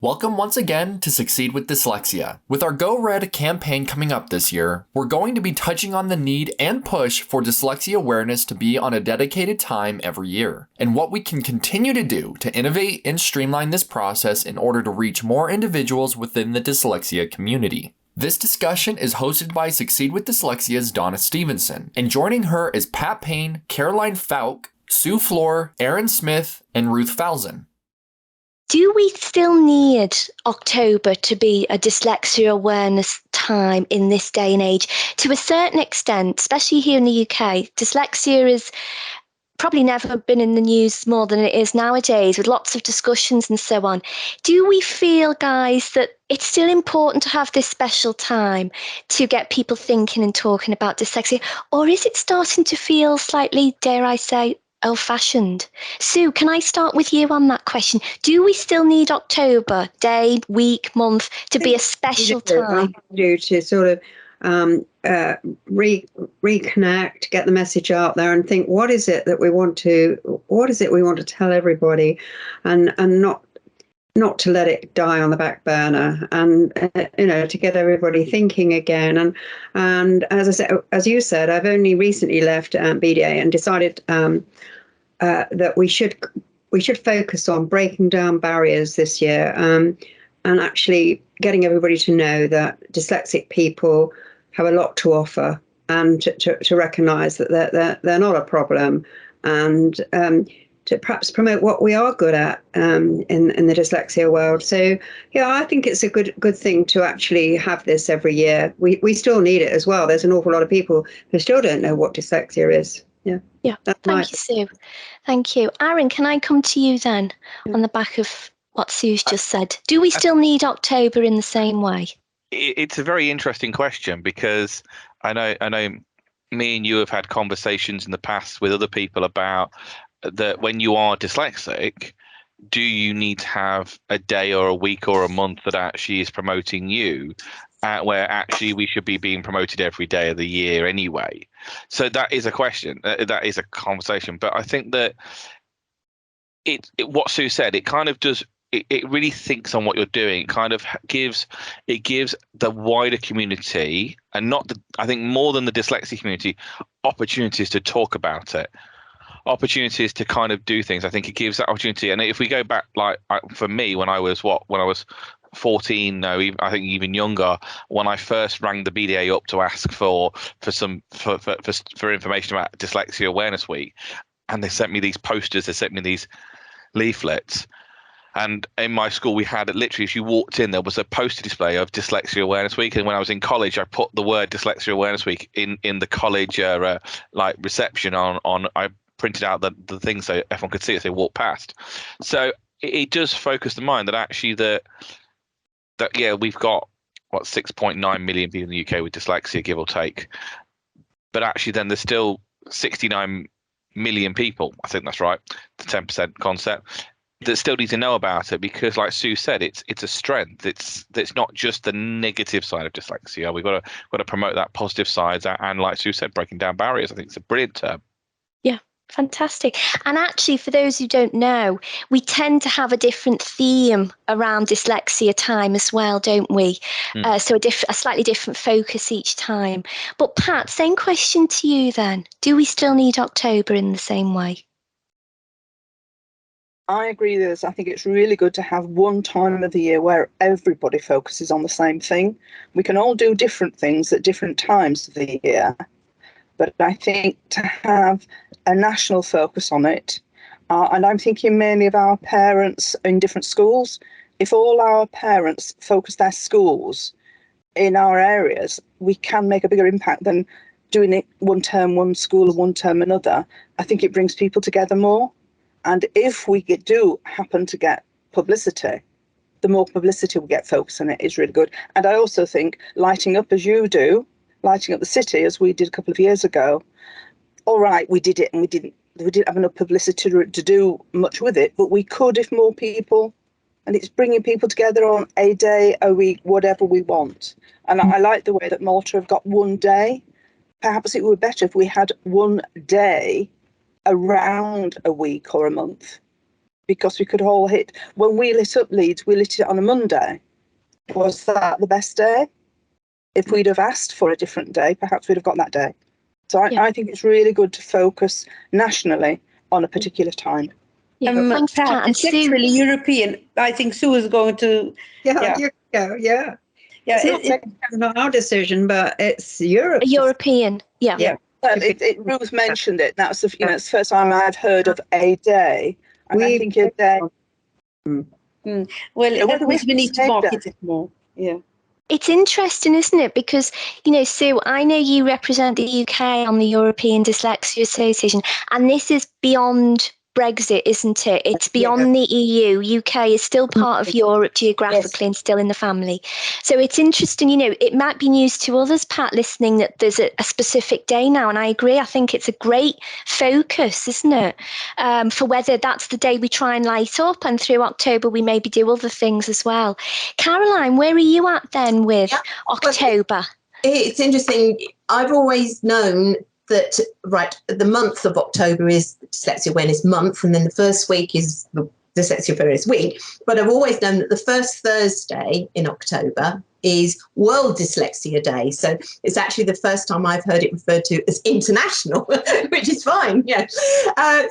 Welcome once again to Succeed with Dyslexia. With our Go Red campaign coming up this year, we're going to be touching on the need and push for dyslexia awareness to be on a dedicated time every year, and what we can continue to do to innovate and streamline this process in order to reach more individuals within the dyslexia community. This discussion is hosted by Succeed with Dyslexia's Donna Stevenson, and joining her is Pat Payne, Caroline Fowke, Sue Flohr, Arran Smith, and Ruth Falzon. Do we still need October to be a dyslexia awareness time in this day and age? To a certain extent, especially here in the UK, dyslexia is probably never been in the news more than it is nowadays, with lots of discussions and so on. Do we feel, guys, that it's still important to have this special time to get people thinking and talking about dyslexia? Or is it starting to feel slightly, dare I say, old-fashioned? Sue, can I start with you on that question? Do we still need October, day, week, month, to be a special time? To sort of reconnect, get the message out there, and think, what is it we want to tell everybody, and not to let it die on the back burner, and to get everybody thinking again. And as you said, I've only recently left BDA and decided that we should focus on breaking down barriers this year, and actually getting everybody to know that dyslexic people have a lot to offer, and to recognise that they're not a problem, and to perhaps promote what we are good at in the dyslexia world. So yeah, I think it's a good thing to actually have this every year. We still need it as well. There's an awful lot of people who still don't know what dyslexia is. Yeah. Thank you, Sue. Thank you. Arran, can I come to you then on the back of what Sue's just said? Do we still need October in the same way? It's a very interesting question, because I know me and you have had conversations in the past with other people about that. When you are dyslexic, do you need to have a day or a week or a month that actually is promoting you, where actually we should be being promoted every day of the year anyway? So that is a question, that is a conversation. But I think that what Sue said, it kind of does, it really thinks on what you're doing. It kind of gives the wider community, and I think more than the dyslexia community, opportunities to talk about it, opportunities to kind of do things. I think it gives that opportunity. And if we go back, like for me, when I was 14, no, I think even younger, when I first rang the BDA up to ask for information about Dyslexia Awareness Week, and they sent me these posters, they sent me these leaflets. And in my school, we had literally, as you walked in, there was a poster display of Dyslexia Awareness Week. And when I was in college, I put the word Dyslexia Awareness Week in the college reception on. I printed out the things so everyone could see as they walked past. So it does focus the mind that actually that we've got 6.9 million people in the UK with dyslexia, give or take, but actually then there's still 69 million people, I think that's right, the 10% concept, that still need to know about it, because like Sue said, it's a strength. It's not just the negative side of dyslexia. We've got to promote that positive side, and like Sue said, breaking down barriers. I think it's a brilliant term. Yeah. Fantastic. And actually, for those who don't know, we tend to have a different theme around dyslexia time as well, don't we? So a slightly different focus each time. But Pat, same question to you then. Do we still need October in the same way? I agree with this. I think it's really good to have one time of the year where everybody focuses on the same thing. We can all do different things at different times of the year, but I think to have a national focus on it, and I'm thinking mainly of our parents in different schools. If all our parents focus their schools in our areas, we can make a bigger impact than doing it one term one school and one term another. I think it brings people together more. And if we do happen to get publicity, the more publicity we get focused on it is really good. And I also think lighting up as you do, lighting up the city as we did a couple of years ago. All right, we did it, and we didn't have enough publicity to do much with it, but we could if more people, and it's bringing people together on a day, a week, whatever we want. And I like the way that Malta have got one day. Perhaps it would be better if we had one day around a week or a month. because we could all hit, when we lit up Leeds, we lit it on a Monday. Was that the best day? If we'd have asked for a different day, perhaps we'd have got that day. So I think it's really good to focus nationally on a particular time. Thanks, Pat. And It's actually European. I think Sue is going to. Yeah, you go. Yeah. Yeah, It's not our decision, but it's Europe. European. Yeah. Well, Ruth mentioned it. That's it's the first time I've heard of a day. And I think a day. Well, we need to market it more. Yeah. It's interesting, isn't it? Because, you know, Sue, I know you represent the UK on the European Dyslexia Association, and this is beyond Brexit, isn't it? It's beyond the EU. UK is still part of Europe geographically and still in the family. So it's interesting, you know, it might be news to others, Pat, listening, that there's a specific day now. And I agree. I think it's a great focus, isn't it? For whether that's the day we try and light up, and through October we maybe do other things as well. Caroline, where are you at then with October? It's interesting. I've always known that, the month of October is Dyslexia Awareness Month, and then the first week is the Dyslexia Awareness Week. But I've always known that the first Thursday in October is World Dyslexia Day. So it's actually the first time I've heard it referred to as international, which is fine. Yeah.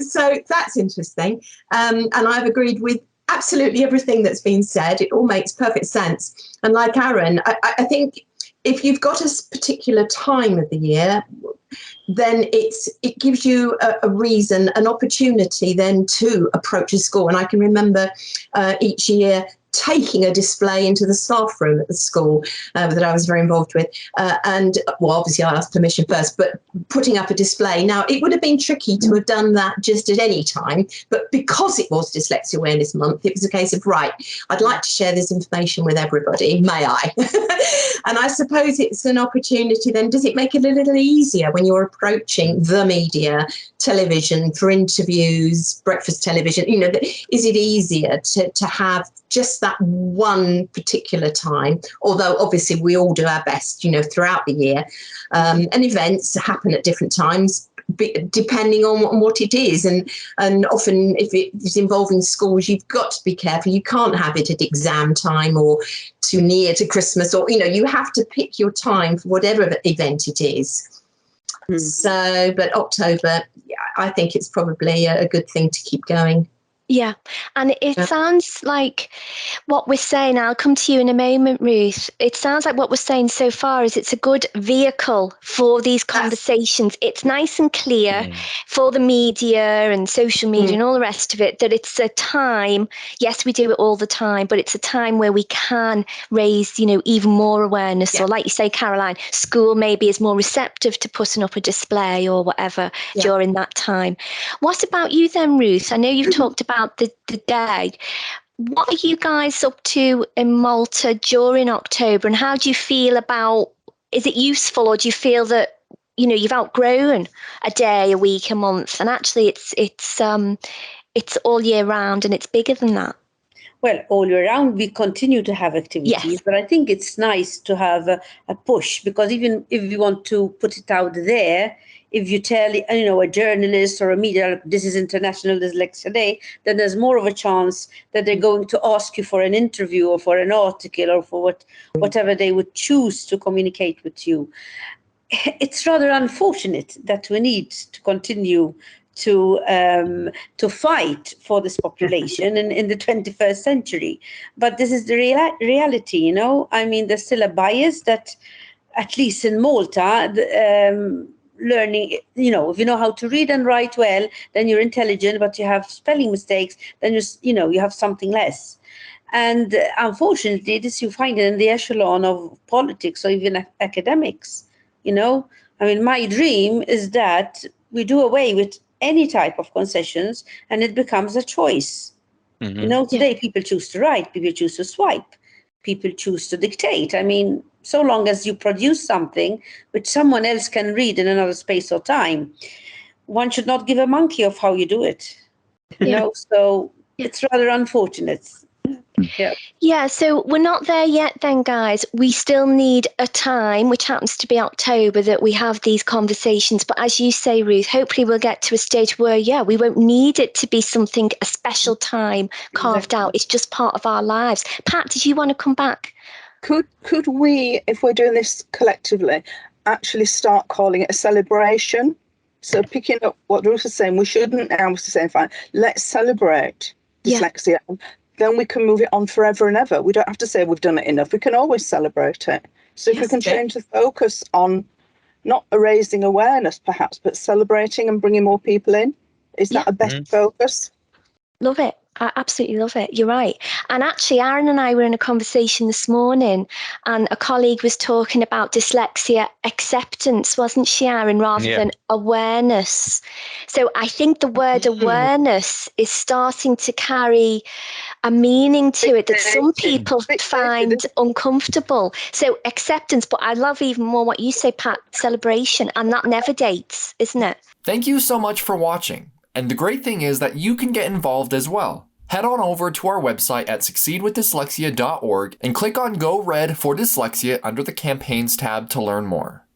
So that's interesting. And I've agreed with absolutely everything that's been said. It all makes perfect sense. And like Arran, I think if you've got a particular time of the year, then it gives you a reason, an opportunity then to approach a school. And I can remember each year taking a display into the staff room at the school that I was very involved with. And obviously I asked permission first, but putting up a display. Now, it would have been tricky to have done that just at any time, but because it was Dyslexia Awareness Month, it was a case of, I'd like to share this information with everybody, may I? And I suppose it's an opportunity then. Does it make it a little easier when you're approaching the media, television, for interviews, breakfast television? You know, is it easier to have just that one particular time? Although obviously we all do our best, you know, throughout the year, and events happen at different times, depending on what it is. And often if it's involving schools, you've got to be careful. You can't have it at exam time or too near to Christmas, or, you know, you have to pick your time for whatever event it is. So, but October, I think it's probably a good thing to keep going. Yeah, and it sounds like what we're saying, I'll come to you in a moment, Ruth. It sounds like what we're saying so far is it's a good vehicle for these conversations. It's nice and clear for the media and social media and all the rest of it, that it's a time, yes, we do it all the time, but it's a time where we can raise, you know, even more awareness. Or like you say, Caroline, school maybe is more receptive to putting up a display or whatever during that time. What about you then, Ruth? I know you've talked about the day. What are you guys up to in Malta during October, and how do you feel about, is it useful, or do you feel that, you know, you've outgrown a day, a week, a month, and actually it's all year round and it's bigger than that? Well, all year round we continue to have activities, but I think it's nice to have a push, because even if you want to put it out there, if you tell, you know, a journalist or a media, this is International Dyslexia Day, then there's more of a chance that they're going to ask you for an interview or for an article or for whatever they would choose to communicate with you. It's rather unfortunate that we need to continue to fight for this population in the 21st century. But this is the reality, you know. I mean, there's still a bias that, at least in Malta, learning, you know, if you know how to read and write well, then you're intelligent, but you have spelling mistakes, then you have something less. And unfortunately, this you find in the echelon of politics or even academics, you know. I mean, my dream is that we do away with any type of concessions and it becomes a choice. You know, today people choose to write, people choose to swipe, people choose to dictate. I mean, so long as you produce something which someone else can read in another space or time, one should not give a monkey of how you do it. You know, so it's rather unfortunate. Yeah, so we're not there yet then, guys. We still need a time, which happens to be October, that we have these conversations. But as you say, Ruth, hopefully we'll get to a stage where, we won't need it to be something, a special time carved out. It's just part of our lives. Pat, did you want to come back? Could we, if we're doing this collectively, actually start calling it a celebration? So picking up what Ruth was saying, we shouldn't now say, fine, let's celebrate dyslexia. Then we can move it on forever and ever. We don't have to say we've done it enough. We can always celebrate it. So if we can change the focus on not raising awareness perhaps, but celebrating and bringing more people in, is that a better focus? Love it. I absolutely love it. You're right. And actually, Arran and I were in a conversation this morning, and a colleague was talking about dyslexia acceptance, wasn't she, Arran, rather than awareness. So I think the word awareness is starting to carry a meaning to it that some people find uncomfortable. So acceptance, but I love even more what you say, Pat, celebration, and that never dates, isn't it? Thank you so much for watching. And the great thing is that you can get involved as well. Head on over to our website at SucceedWithDyslexia.org and click on Go Red for Dyslexia under the Campaigns tab to learn more.